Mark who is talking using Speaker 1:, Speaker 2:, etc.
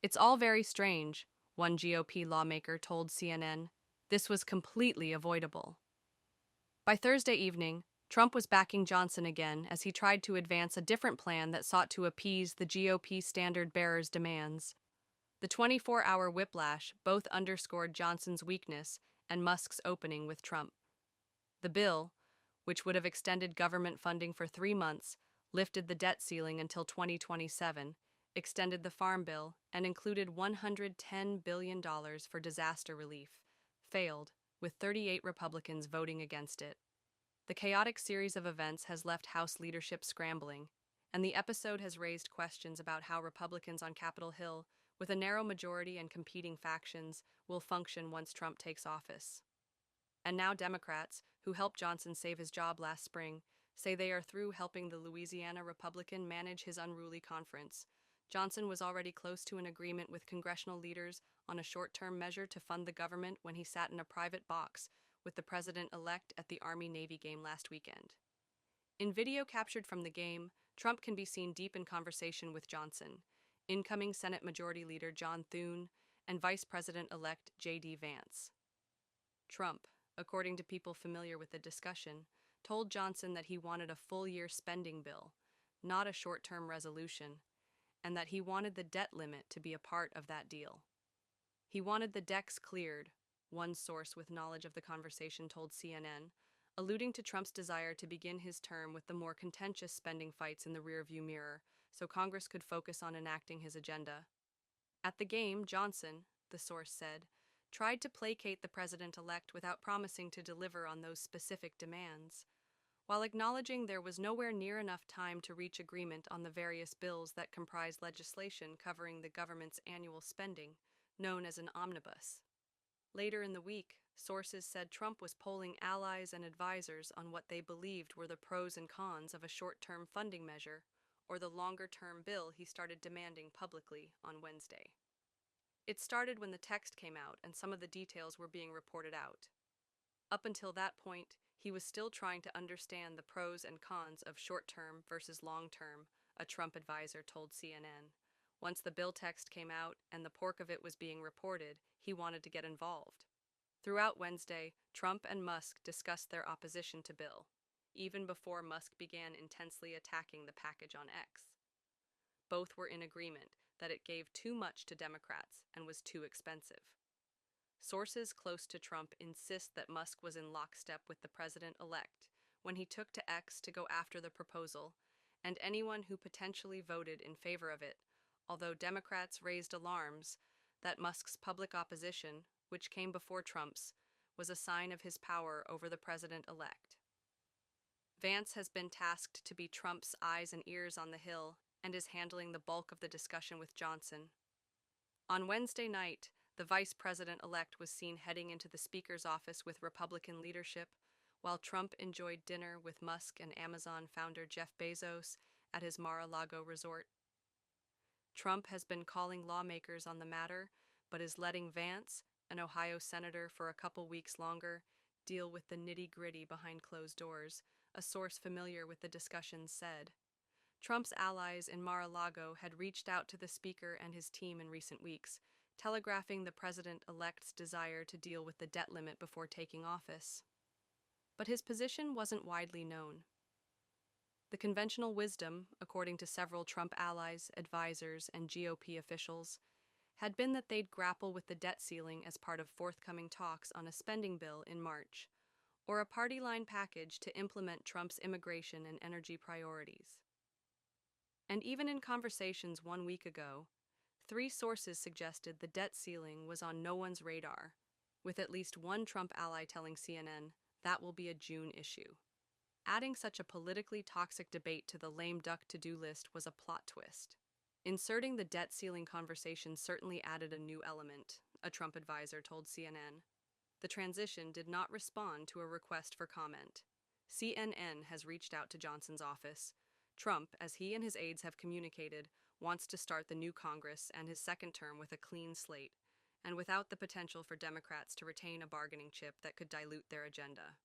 Speaker 1: It's all very strange, one GOP lawmaker told CNN. This was completely avoidable. By Thursday evening, Trump was backing Johnson again as he tried to advance a different plan that sought to appease the GOP standard bearers' demands. The 24-hour whiplash both underscored Johnson's weakness and Musk's opening with Trump. The bill, which would have extended government funding for 3 months, lifted the debt ceiling until 2027, extended the Farm Bill, and included $110 billion for disaster relief, failed, with 38 Republicans voting against it. The chaotic series of events has left House leadership scrambling, and the episode has raised questions about how Republicans on Capitol Hill, with a narrow majority and competing factions, will function once Trump takes office. And now Democrats, who helped Johnson save his job last spring, say they are through helping the Louisiana Republican manage his unruly conference. Johnson was already close to an agreement with congressional leaders on a short-term measure to fund the government when he sat in a private box with the president-elect at the Army-Navy game last weekend. In video captured from the game, Trump can be seen deep in conversation with Johnson, incoming Senate Majority Leader John Thune, and Vice President-elect J.D. Vance. Trump, according to people familiar with the discussion, told Johnson that he wanted a full-year spending bill, not a short-term resolution, and that he wanted the debt limit to be a part of that deal. He wanted the decks cleared, one source with knowledge of the conversation told CNN, alluding to Trump's desire to begin his term with the more contentious spending fights in the rearview mirror so Congress could focus on enacting his agenda. At the game, Johnson, the source said, tried to placate the president-elect without promising to deliver on those specific demands, while acknowledging there was nowhere near enough time to reach agreement on the various bills that comprise legislation covering the government's annual spending, known as an omnibus. Later in the week, sources said Trump was polling allies and advisors on what they believed were the pros and cons of a short-term funding measure or the longer-term bill he started demanding publicly on Wednesday. It started when the text came out and some of the details were being reported out. Up until that point, he was still trying to understand the pros and cons of short-term versus long-term, a Trump advisor told CNN. Once the bill text came out and the pork of it was being reported, he wanted to get involved. Throughout Wednesday, Trump and Musk discussed their opposition to bill, even before Musk began intensely attacking the package on X. Both were in agreement that it gave too much to Democrats and was too expensive. Sources close to Trump insist that Musk was in lockstep with the president-elect when he took to X to go after the proposal, and anyone who potentially voted in favor of it, although Democrats raised alarms that Musk's public opposition, which came before Trump's, was a sign of his power over the president-elect. Vance has been tasked to be Trump's eyes and ears on the Hill and is handling the bulk of the discussion with Johnson. On Wednesday night, the vice president-elect was seen heading into the Speaker's office with Republican leadership, while Trump enjoyed dinner with Musk and Amazon founder Jeff Bezos at his Mar-a-Lago resort. Trump has been calling lawmakers on the matter, but is letting Vance, an Ohio senator, for a couple weeks longer, deal with the nitty-gritty behind closed doors, a source familiar with the discussions said. Trump's allies in Mar-a-Lago had reached out to the Speaker and his team in recent weeks, telegraphing the president-elect's desire to deal with the debt limit before taking office. But his position wasn't widely known. The conventional wisdom, according to several Trump allies, advisors, and GOP officials, had been that they'd grapple with the debt ceiling as part of forthcoming talks on a spending bill in March, or a party-line package to implement Trump's immigration and energy priorities. And even in conversations 1 week ago, 3 sources suggested the debt ceiling was on no one's radar, with at least one Trump ally telling CNN that will be a June issue. Adding such a politically toxic debate to the lame duck to-do list was a plot twist. Inserting the debt ceiling conversation certainly added a new element, a Trump advisor told CNN. The transition did not respond to a request for comment. CNN has reached out to Johnson's office. Trump, as he and his aides have communicated, wants to start the new Congress and his second term with a clean slate, and without the potential for Democrats to retain a bargaining chip that could dilute their agenda.